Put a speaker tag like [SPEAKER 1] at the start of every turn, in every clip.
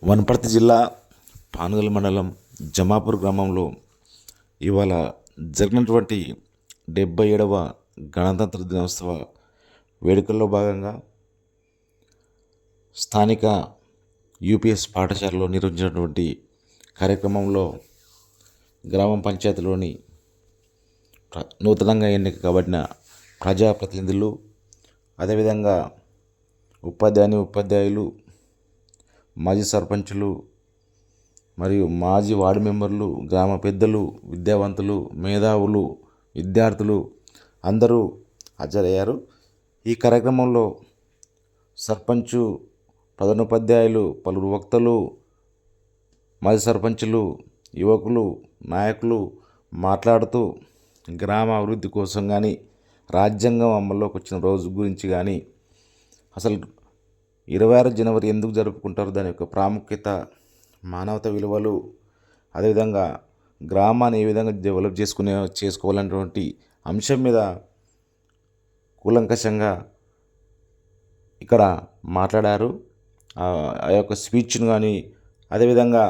[SPEAKER 1] వనపర్తి జిల్లా పానగల్ మండలం జమాపూర్ గ్రామంలో ఇవాళ జరిగినటువంటి 77వ గణతంత్ర దినోత్సవ వేడుకల్లో భాగంగా స్థానిక యూపీఎస్ పాఠశాలలో నిర్వహించినటువంటి కార్యక్రమంలో గ్రామ పంచాయతీలోని నూతనంగా ఎన్నిక కాబడిన ప్రజాప్రతినిధులు, అదేవిధంగా ఉపాధ్యాయులు, మాజీ సర్పంచులు మరియు మాజీ వార్డు మెంబర్లు, గ్రామ పెద్దలు, విద్యావంతులు, మేధావులు, విద్యార్థులు అందరూ హాజరయ్యారు. ఈ కార్యక్రమంలో సర్పంచు, ప్రధానోపాధ్యాయులు, పలువురు వక్తలు, మాజీ సర్పంచులు, యువకులు, నాయకులు మాట్లాడుతూ గ్రామ అభివృద్ధి కోసం కానీ, రాజ్యాంగం అమల్లోకి వచ్చిన రోజు గురించి కానీ, అసలు 26 జనవరి ఎందుకు జరుపుకుంటారు, దాని యొక్క ప్రాముఖ్యత, మానవతా విలువలు, అదేవిధంగా గ్రామాన్ని ఏ విధంగా డెవలప్ చేసుకోవాలనేటువంటి అంశం మీద కూలంకషంగా ఇక్కడ మాట్లాడారు. ఆ యొక్క స్పీచ్ను కానీ, అదేవిధంగా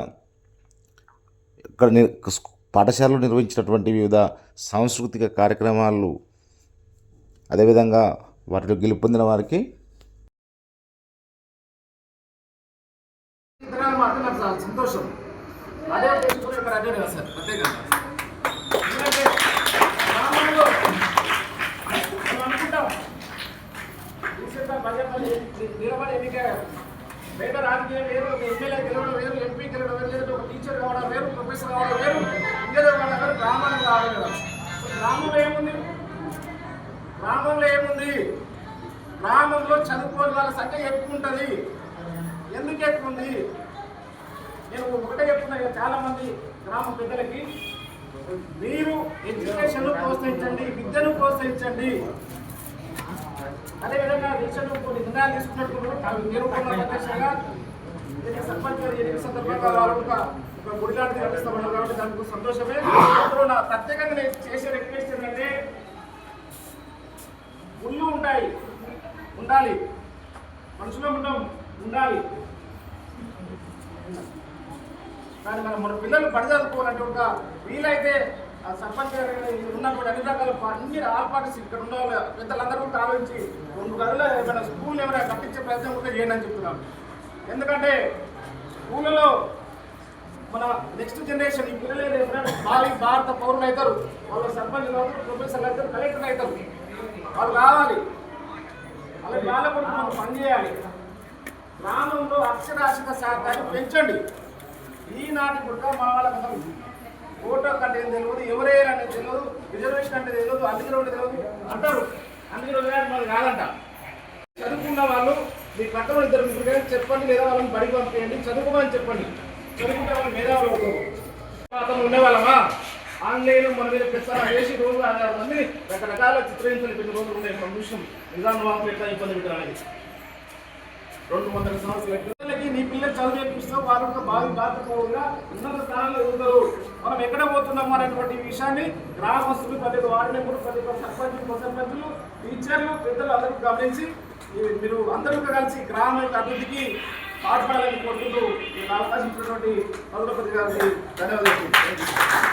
[SPEAKER 1] ఇక్కడ పాఠశాలలో నిర్వహించినటువంటి వివిధ సాంస్కృతిక కార్యక్రమాలు, అదేవిధంగా వాటిలో గెలుపొందిన వారికి
[SPEAKER 2] నాకు చాలా సంతోషం. అదే ఉద్దేశంతో ఇక్కడ అదే కదా సార్, ప్రత్యేకంగా ఎందుకంటే గ్రామంలో మనం అనుకుంటాం రీసెంట్గా నిలబడి ఎన్నిక బయట రాజకీయం వేరు, ఎమ్మెల్యే గెలవడం వేరు, ఎంపీ గెలవడం వేరు, లేదంటే ఒక టీచర్ కావడం వేరు, ప్రొఫెసర్ కావడం వేరు, ఇంకేదో కావడం వేరు, గ్రామానికి కావడం కదా. గ్రామంలో ఏముంది? గ్రామంలో చదువుకోని వాళ్ళ సంఖ్య ఎక్కువ ఉంటుంది. ఎందుకు ఎక్కువ ఉంది? నేను ఒకటే చెప్తున్నా, చాలా మంది గ్రామ పెద్దలకి, మీరు ఎడ్యుకేషన్ ప్రోత్సహించండి, విద్యను ప్రోత్సహించండి. అదేవిధంగా దేశంలో కొన్ని నిర్ణయాలు తీసుకున్నట్టు మీరు ప్రత్యక్షంగా సర్పంచ్ ఎన్నిక సందర్భంగా వాళ్ళు ఒక గుడి లాంటిది కట్టిస్తామన్నారు కాబట్టి దానికి సంతోషమే. అందులో నా ప్రత్యేకంగా నేను చేసే రిక్వెస్ట్ ఏంటంటే, గుళ్ళు ఉండాలి, మనుషులు ఉండాలి, కానీ మన పిల్లలు పడి చదువుకోవాలంటే ఒక వీలైతే సర్పంచ్ ఉన్నటువంటి అన్ని రకాల అన్ని ఆల్ పార్టీస్ ఇక్కడ ఉన్న వాళ్ళ పెద్దలందరూ కూడా ఆలోచించి 2 గదులు ఏమైనా స్కూల్ ఏమైనా కట్టించే ప్రయత్నం కూడా చేయండి అని చెప్తున్నాను. ఎందుకంటే స్కూళ్ళలో మన నెక్స్ట్ జనరేషన్ ఈ పిల్లలు ఏదైనా భారత పౌరులు అవుతారు, వాళ్ళు సర్పంచ్లు అవుతారు, ప్రొఫెసర్లు అవుతారు, కలెక్టర్లు అవుతారు. వాళ్ళు కావాలి, వాళ్ళ కూడా మనం పనిచేయాలి. గ్రామంలో అక్షరాస్యత శాతాన్ని పెంచండి. ఈనాటి కూడా మన వాళ్ళకి అసలు ఓటో కంటే ఏం తెలియదు, ఎవరైనా అనేది తెలియదు, రిజర్వేషన్ అంటే తెలియదు, అందుకే తెలియదు అంటారు. అందుకే మనది కాదంట. చదువుకున్న వాళ్ళు మీ పక్కన 2 ముగ్గురు చెప్పండి, లేదా వాళ్ళని బడికి పంపేయండి, చదువుకోమని చెప్పండి. చదువుకుంటే వాళ్ళు మేధావులు అవుతారు. అతను ఉండేవాళ్ళమా ఆన్లైన్ మన మీద పెద్ద వేసి రోజులు అన్ని రకరకాల చిత్రహింసలు పెట్టిన రోజులు ఉన్నాయి. మన విషయం నిజాం ఎట్లా ఇబ్బంది పెట్టాలని 200 సంవత్సరాలకి నీ పిల్లలు చదువు నేర్పిస్తావు, వాళ్ళు బాధ్యతగా ఉన్నత స్థానంలో ఎదుగుతారు. మనం ఎక్కడ పోతున్నాము అనేటువంటి విషయాన్ని గ్రామస్తులు, ప్రతి వార్డు మెంబర్లు, ప్రతి సర్పంచులు, టీచర్లు, పెద్దలు అందరూ గమనించి మీరు అందరూ కలిసి గ్రామ యొక్క అభివృద్ధికి పాటుపడాలని కోరుకుంటూ అవకాశం ఇచ్చినటువంటి పౌరపతి గారికి ధన్యవాదాలు.